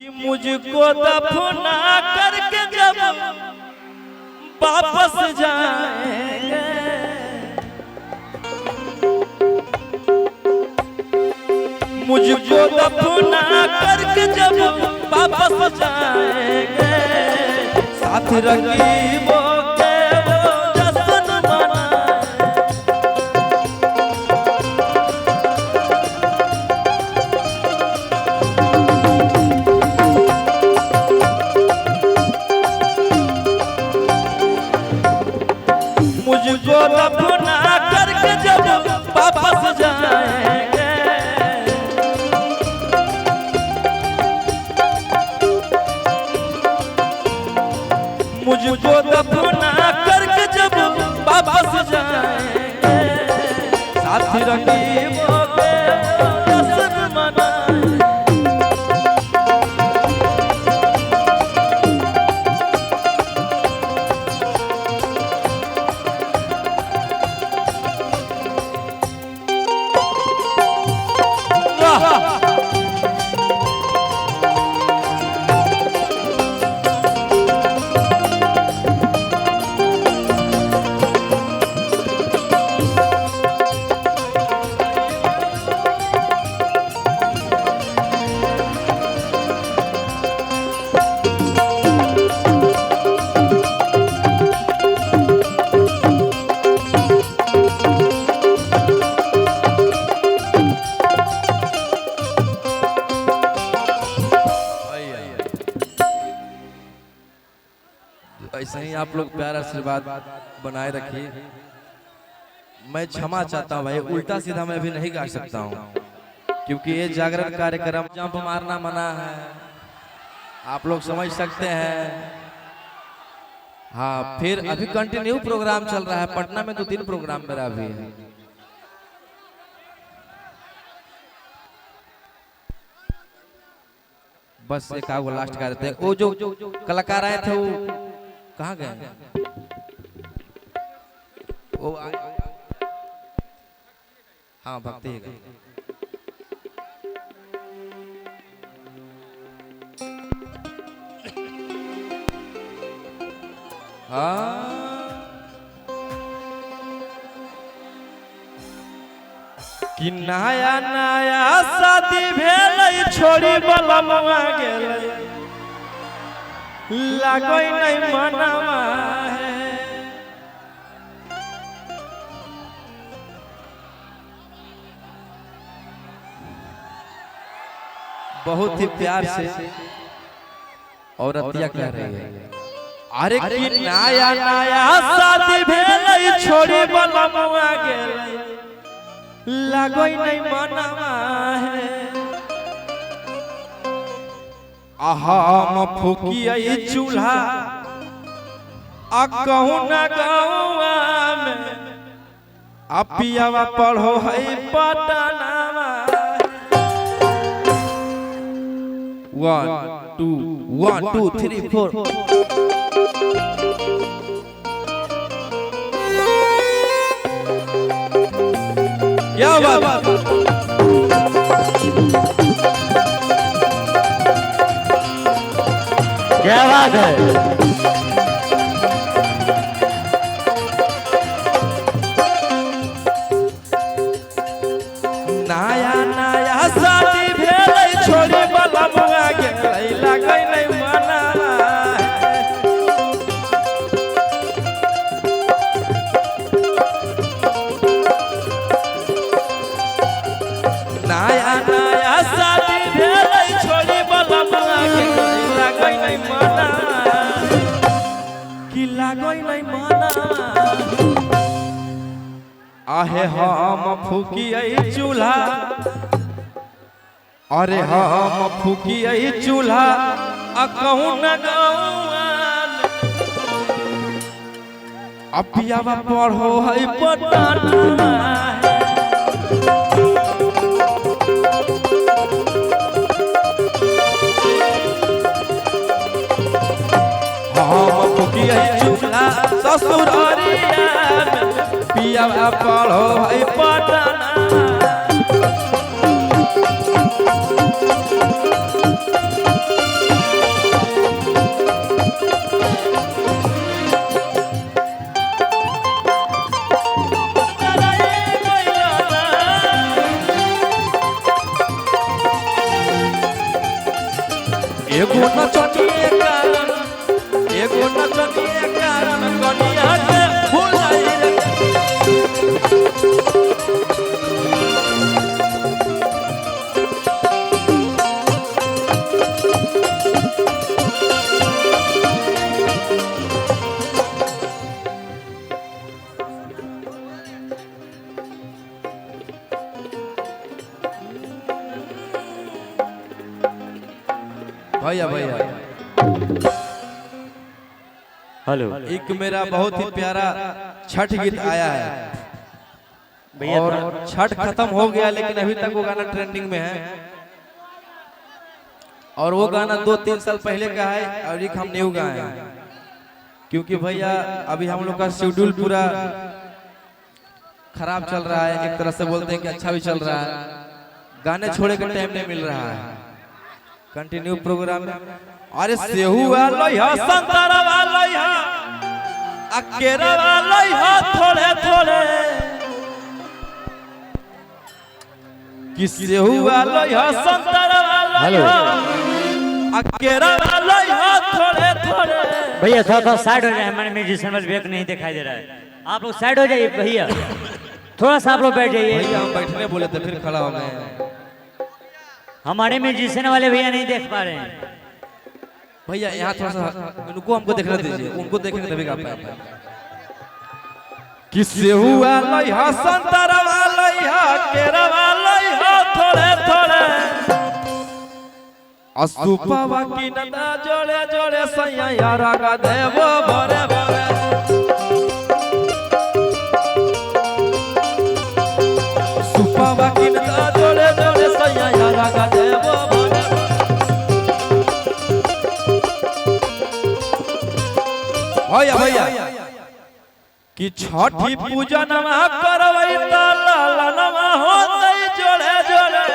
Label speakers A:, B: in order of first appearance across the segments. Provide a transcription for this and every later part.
A: मुझको दफना करके जब वापस जाएंगे, मुझको दफना करके जब वापस जाएंगे, साथ रकीबों के वो जश्न मनाएंगे। मुझको दफना करके जब वापस जाएंगे, मुझको दफना करके जब वापस जाएंगे, साथ रकीबों के जश्न मनाएंगे। ऐसे ही आप लोग प्यार आशीर्वाद बनाए रखिए। मैं क्षमा चाहता हूँ भाई, उल्टा सीधा मैं अभी नहीं गा सकता हूँ क्योंकि ये जागरण कार्यक्रम जंप मारना मना है, आप लोग समझ सकते हैं। हाँ, फिर अभी कंटिन्यू प्रोग्राम चल रहा है पटना में, 2-3 प्रोग्राम मेरा अभी है। बस एक आगो लास्ट कर देते हैं। वो जो कलाकार आए थे वो कहाँ गए? वो हाँ, भक्ति है। कि नया नया शादी भेल छोड़ी बलमवा गेल, लागोई नहीं मनवा है। बहुत ही प्यार से औरतिया कह रही है, अरे कि नया नया शादी भेल छोड़ी बलमवा गेल, लागोई नहीं मनवा है। हम फूकिए चूल्हा आ कहूँ न गौआ में, पियावा पढ़ो है पटनावा। 1 2 1 2 3 4 क्या बात। क्या बात है। नया नया शादी भेल छोड़ी बलमवा गेल, लागै नहीं मनवा है। नया नया शादी भेल छोड़ी बलमवा गेल, लागै नहीं मनवा, कि लागै नहीं मनवा। आहे हम फूकिए चूल्हा, अरे हम फूकिए चूल्हा आ कहूँ न गौआन, पियावा पढ़ो है पटनावा है। हम फूकिए चूल्हा ससुरारिया, पियावा पढ़ो है पटनावा। एगो नचनिए कारण कनिया के भुलाई रे। भैया
B: हेलो,
A: एक मेरा बहुत ही प्यारा छठ गीत आया है और छठ खत्म हो गया लेकिन अभी तक वो गाना ट्रेंडिंग में है और वो गाना 2-3 साल पहले का है और एक हम न्यू गाए हैं क्योंकि भैया अभी हम लोग का शेड्यूल पूरा खराब चल रहा है। एक तरह से बोलते हैं कि अच्छा भी चल रहा है, गाने छोड़े का टाइम नहीं मिल रहा है कंटिन्यू प्रोग्राम में। अरे सेहू वालोया संतरा वालोया अकेरा वालोया थोड़े थोड़े कि सेहू वालोया संतरा वालोया अकेरा वालोया थोड़े थोड़े।
B: भैया थोड़ा साइड हो जाए, हमारे म्यूजिशियन वाले ब्रेक नहीं दिखाई दे रहा है। आप लोग साइड हो जाइए भैया, थोड़ा सा आप लोग बैठ जाइए।
A: भैया हम बैठने बोले तो फिर खड़ा हो गए।
B: हमारे म्यूजिशियन वाले भैया नहीं देख पा रहे हैं।
A: भैया यहाँ थोड़ा सा उनको हमको देखने दीजिए, उनको देखेंगे तभी गा पाएंगे। किससे हुआ लइहा संतरा वालइहा केरा वालइहा थोड़े थोड़े असुपावा की नदा जोड़े जोड़े सैया यारा का देवो भरे भरे। सुपावा की नदा जोड़े जोड़े सैया यारा का देवो भरे। भैया कि छठी पूजा नमा करवई त लालनमा होतई जोड़े जोड़े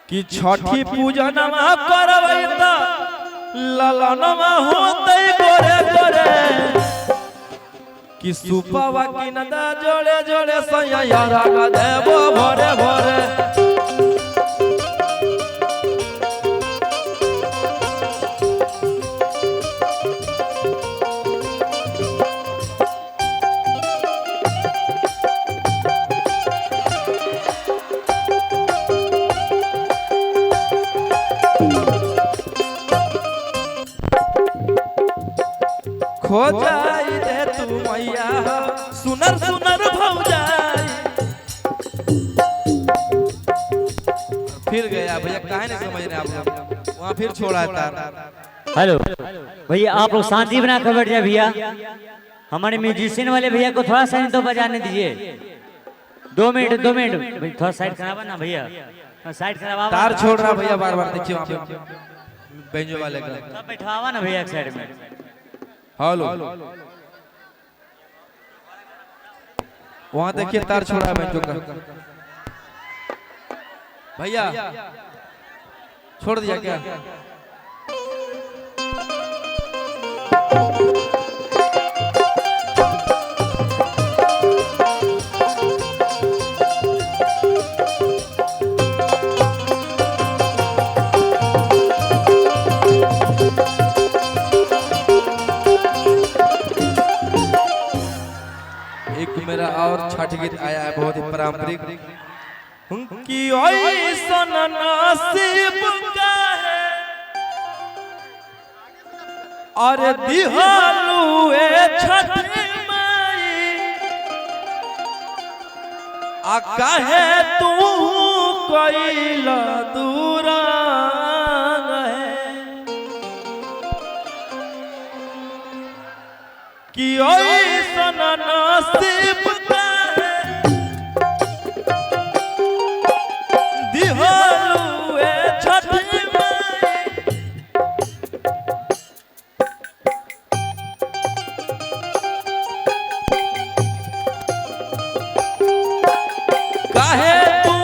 A: कि छठी पूजा नमा करवई त लालनमा होतई गोरे गोरे कि सुपावा की नदा जोड़े जोड़े सैया यारा का देवो भरे भरे। खो जाई दे तू मैया सुनर सुनर भौजाई। फिर गया भैया, काहे नहीं समझ रहे आप लोग, वहाँ फिर छोड़ा है तार।
B: हेलो भैया, आप लोग शांति बना कर बैठ जाए भैया। हमारे म्यूजिशियन वाले भैया को थोड़ा सा तो बजाने दीजिए। 2 मिनट थोड़ा साइड करावा ना भैया, साइड करावा।
A: तार छोड़ रहा भैया बार बार, देखिए वहाँ पे बेंजो वाले का
B: बैठवावा ना भैया एक साइड में।
A: हेलो वहाँ देखिए तार छोड़ा है बेंजो का। भैया छोड़ दिया क्या? एक मेरा और छठ गीत आया है बहुत ही पारंपरिक कि ऐसन नसीब का है अरे दिहालू ए छठ माई आ काहे तू कइला दूरा है कि ऐसन नसीब का है दिहालू ए छठ माई काहे तू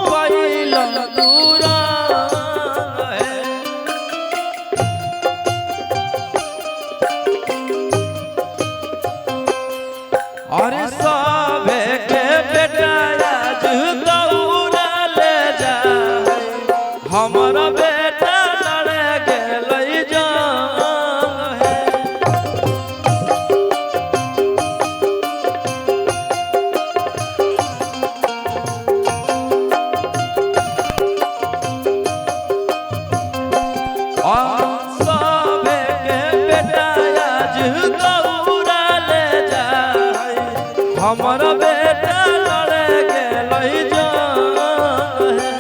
A: कइला दूरा है। अरे हमारा बेटा लड़े गेलै जंग है। सबे के बेटा आज दौड़ा ले जाए, हमारा बेटा लड़े गेलै जंग है।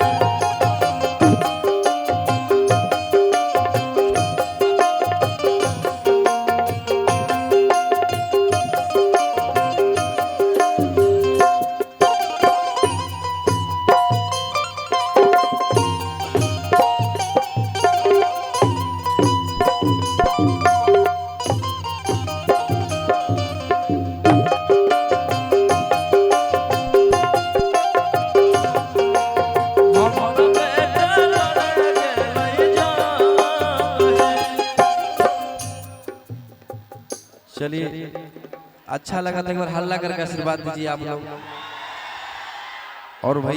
A: चलिए अच्छा लगा तो एक बार हल्ला करके आशीर्वाद दीजिए आप लोग। और भैया